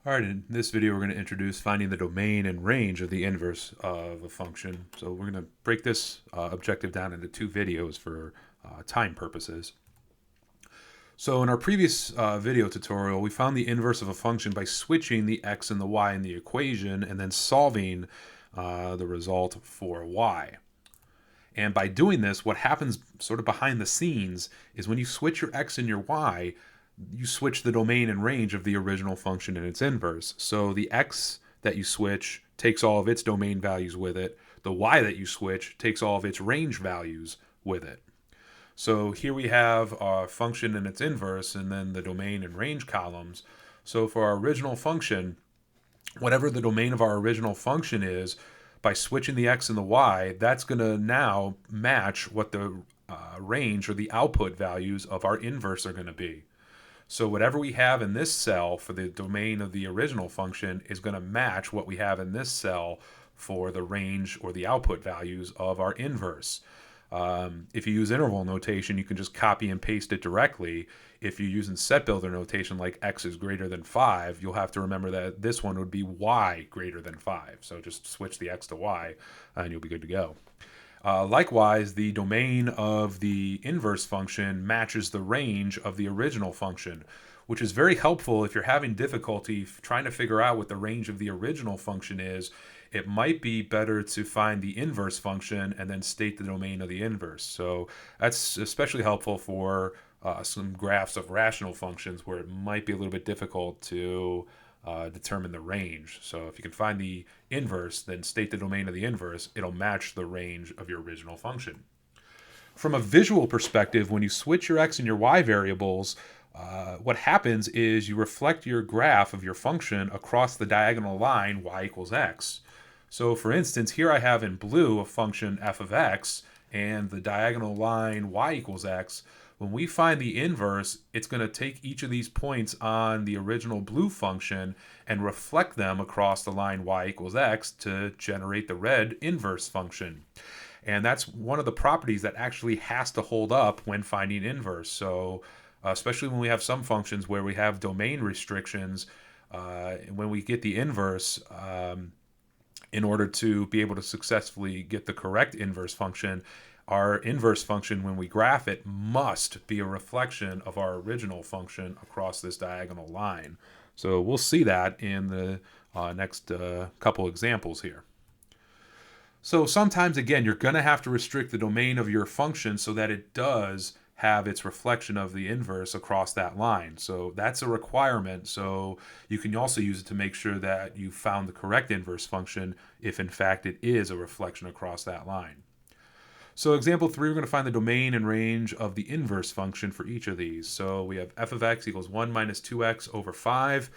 All right, in this video we're going to introduce finding the domain and range of the inverse of a function. So we're going to break this objective down into two videos for time purposes. So in our previous video tutorial, we found the inverse of a function by switching the x and the y in the equation and then solving the result for y. And by doing this, what happens sort of behind the scenes is when you switch your x and your y, you switch the domain and range of the original function and its inverse. So the x that you switch takes all of its domain values with it. The y that you switch takes all of its range values with it. So here we have our function and its inverse, and then the domain and range columns. So for our original function, whatever the domain of our original function is, by switching the x and the y, that's going to now match what the range or the output values of our inverse are going to be. So whatever we have in this cell for the domain of the original function is going to match what we have in this cell for the range or the output values of our inverse. If you use interval notation, you can just copy and paste it directly. If you're using set builder notation like x is greater than 5, you'll have to remember that this one would be y greater than 5. So just switch the x to y and you'll be good to go. Likewise, the domain of the inverse function matches the range of the original function, which is very helpful if you're having difficulty trying to figure out what the range of the original function is. It might be better to find the inverse function and then state the domain of the inverse. So that's especially helpful for some graphs of rational functions where it might be a little bit difficult to determine the range. So if you can find the inverse, then state the domain of the inverse, it'll match the range of your original function. From a visual perspective, when you switch your x and your y variables, what happens is you reflect your graph of your function across the diagonal line y equals x. So for instance, here I have in blue a function f of x and the diagonal line y equals x. When we find the inverse, it's going to take each of these points on the original blue function and reflect them across the line y equals x to generate the red inverse function. And that's one of the properties that actually has to hold up when finding inverse. So especially when we have some functions where we have domain restrictions, when we get the inverse, in order to be able to successfully get the correct inverse function, our inverse function, when we graph it, must be a reflection of our original function across this diagonal line. So we'll see that in the next couple examples here. So sometimes, again, you're going to have to restrict the domain of your function so that it does have its reflection of the inverse across that line. So that's a requirement. So you can also use it to make sure that you found the correct inverse function if in fact it is a reflection across that line. So example 3, we're going to find the domain and range of the inverse function for each of these. So we have f of x equals 1 minus 2x over 5.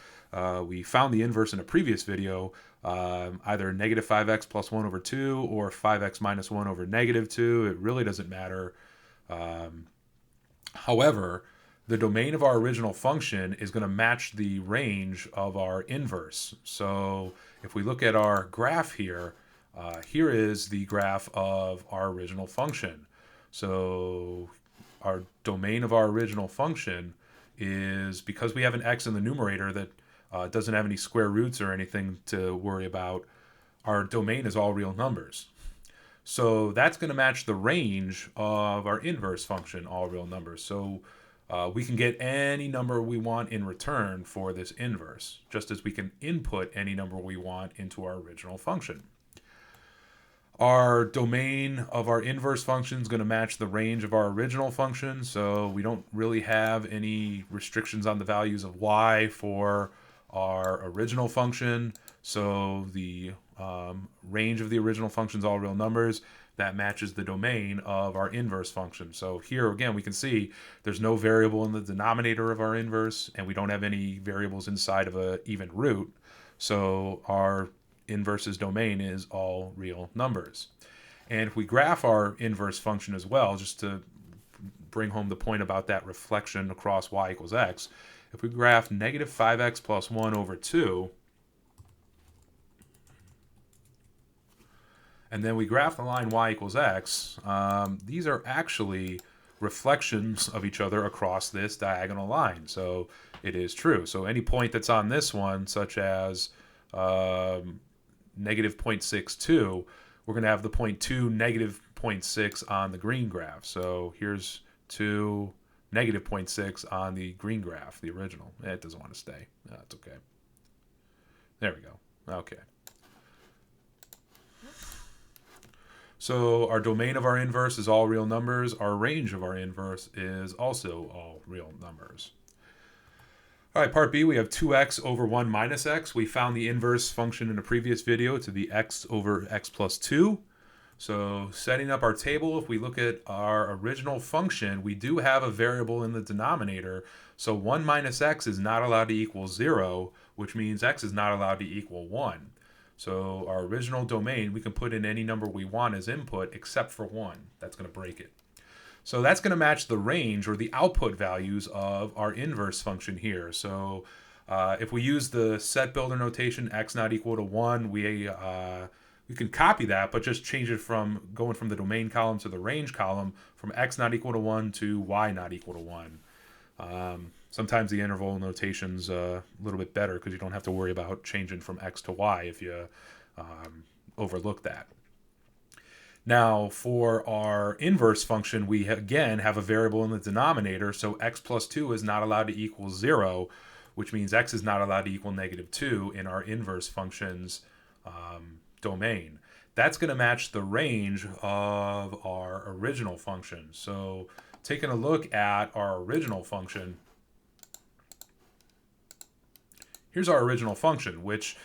We found the inverse in a previous video, either negative 5x plus 1 over 2 or 5x minus 1 over negative 2. It really doesn't matter. However, the domain of our original function is going to match the range of our inverse. So if we look at our graph here, here is the graph of our original function. So our domain of our original function is, because we have an x in the numerator that doesn't have any square roots or anything to worry about, our domain is all real numbers. So that's going to match the range of our inverse function, all real numbers. So we can get any number we want in return for this inverse, just as we can input any number we want into our original function. Our domain of our inverse function is going to match the range of our original function, so we don't really have any restrictions on the values of y for our original function. So the range of the original function is all real numbers. That matches the domain of our inverse function. So here again, we can see there's no variable in the denominator of our inverse, and we don't have any variables inside of an even root. So our inverse's domain is all real numbers. And if we graph our inverse function as well, just to bring home the point about that reflection across y equals x, if we graph negative 5x plus 1 over 2, and then we graph the line y equals x, these are actually reflections of each other across this diagonal line. So it is true. So any point that's on this one, such as negative 0.62, we're going to have the point 2, negative 0.6 on the green graph. So here's 2, negative 0.6 on the green graph, the original. It doesn't want to stay. That's okay. There we go. Okay. So our domain of our inverse is all real numbers. Our range of our inverse is also all real numbers. All right, part B, we have 2x over 1 minus x. We found the inverse function in a previous video to be x over x plus 2. So setting up our table, if we look at our original function, we do have a variable in the denominator. So 1 minus x is not allowed to equal 0, which means x is not allowed to equal 1. So our original domain, we can put in any number we want as input except for 1. That's going to break it. So that's going to match the range or the output values of our inverse function here. So if we use the set builder notation, x not equal to 1, we can copy that, but just change it from going from the domain column to the range column from x not equal to 1 to y not equal to 1. Sometimes the interval notation's a little bit better because you don't have to worry about changing from x to y if you overlook that. Now, for our inverse function, we again have a variable in the denominator, so x plus 2 is not allowed to equal 0, which means x is not allowed to equal negative 2 in our inverse function's domain. That's going to match the range of our original function. So taking a look at our original function, here's our original function, which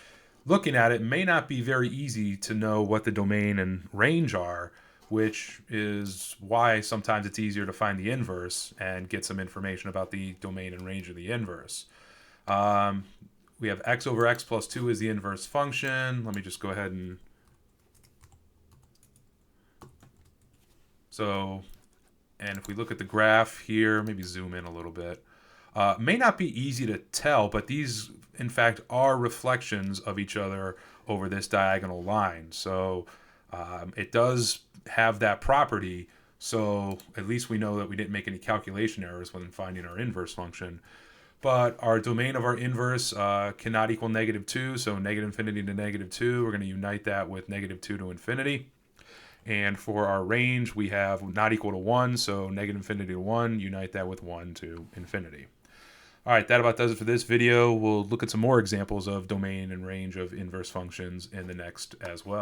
looking at it may not be very easy to know what the domain and range are, which is why sometimes it's easier to find the inverse and get some information about the domain and range of the inverse. We have x over x plus 2 is the inverse function. Let me just go ahead and... and if we look at the graph here, maybe zoom in a little bit. May not be easy to tell, but these, in fact, are reflections of each other over this diagonal line. So it does have that property, so at least we know that we didn't make any calculation errors when finding our inverse function. But our domain of our inverse cannot equal negative 2, so negative infinity to negative 2. We're going to unite that with negative 2 to infinity. And for our range, we have not equal to 1, so negative infinity to 1, unite that with 1 to infinity. All right, that about does it for this video. We'll look at some more examples of domain and range of inverse functions in the next as well.